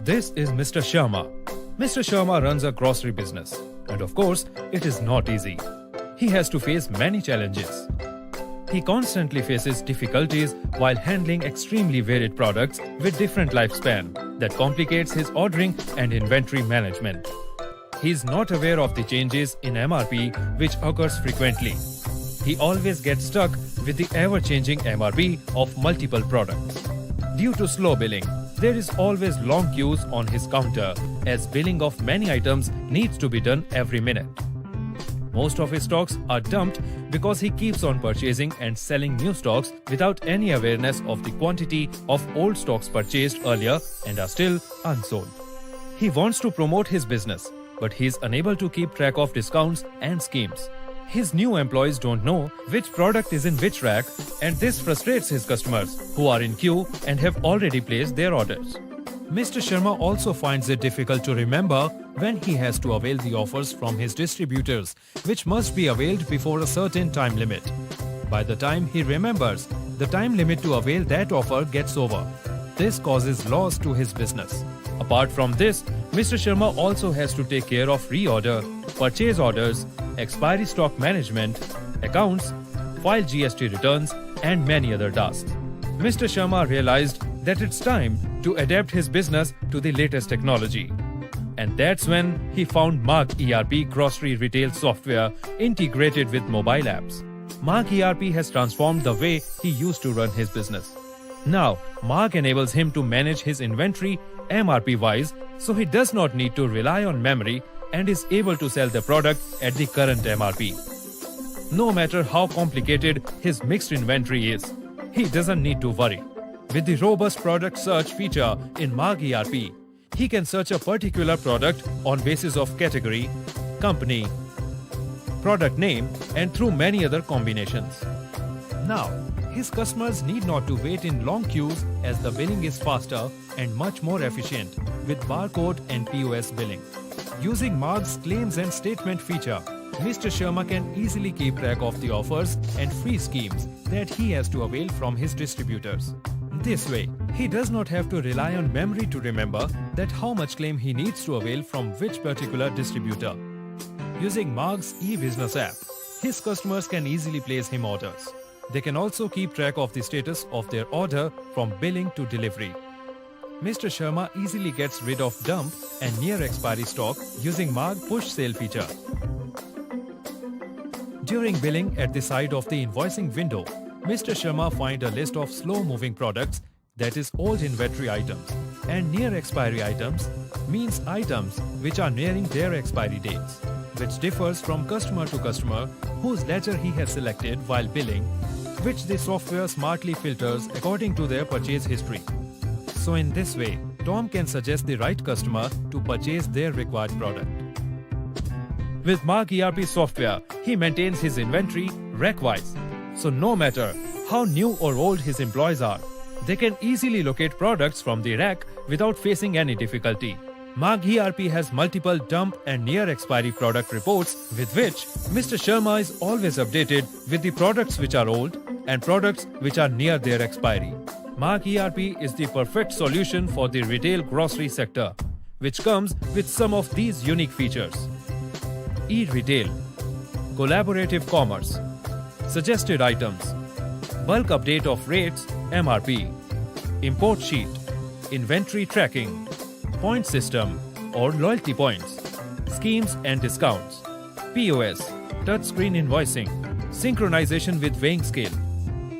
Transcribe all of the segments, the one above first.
This is Mr. Sharma. Mr. Sharma runs a grocery business, and of course, it is not easy. He has to face many challenges. He constantly faces difficulties while handling extremely varied products with different lifespan that complicates his ordering and inventory management. He is not aware of the changes in MRP which occurs frequently. He always gets stuck with the ever-changing MRP of multiple products. Due to slow billing, there is always long queues on his counter as billing of many items needs to be done every minute. Most of his stocks are dumped because he keeps on purchasing and selling new stocks without any awareness of the quantity of old stocks purchased earlier and are still unsold. He wants to promote his business, but he is unable to keep track of discounts and schemes. His new employees don't know which product is in which rack, and this frustrates his customers who are in queue and have already placed their orders. Mr. Sharma also finds it difficult to remember when he has to avail the offers from his distributors, which must be availed before a certain time limit. By the time he remembers, the time limit to avail that offer gets over. This causes loss to his business. Apart from this, Mr. Sharma also has to take care of reorder, purchase orders, expiry stock management, accounts, file GST returns, and many other tasks. Mr. Sharma realized that it's time to adapt his business to the latest technology. And that's when he found Mark ERP grocery retail software integrated with mobile apps. Mark ERP has transformed the way he used to run his business. Now, Mark enables him to manage his inventory MRP-wise, so he does not need to rely on memory and is able to sell the product at the current MRP. No matter how complicated his mixed inventory is, he doesn't need to worry. With the robust product search feature in Mark ERP, he can search a particular product on basis of category, company, product name, and through many other combinations. Now, his customers need not to wait in long queues as the billing is faster and much more efficient with barcode and POS billing. Using Mark's claims and statement feature, Mr. Sharma can easily keep track of the offers and free schemes that he has to avail from his distributors. This way, he does not have to rely on memory to remember that how much claim he needs to avail from which particular distributor. Using Mark's e-business app, his customers can easily place him orders. They can also keep track of the status of their order from billing to delivery. Mr. Sharma easily gets rid of dump and near expiry stock using Mark push sale feature. During billing at the side of the invoicing window, Mr. Sharma finds a list of slow-moving products, that is old inventory items, and near expiry items means items which are nearing their expiry dates, which differs from customer to customer whose ledger he has selected while billing, which the software smartly filters according to their purchase history. So in this way, Tom can suggest the right customer to purchase their required product. With Mark ERP software, he maintains his inventory rack-wise. So no matter how new or old his employees are, they can easily locate products from the rack without facing any difficulty. Mark ERP has multiple dump and near expiry product reports with which Mr. Sharma is always updated with the products which are old and products which are near their expiry. Mark ERP is the perfect solution for the retail grocery sector, which comes with some of these unique features. E-retail, collaborative commerce, suggested items, bulk update of rates MRP, import sheet, inventory tracking, point system or loyalty points, schemes and discounts, POS, touchscreen invoicing, synchronization with weighing scale,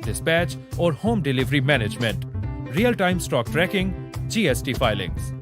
dispatch or home delivery management, real-time stock tracking, GST filings.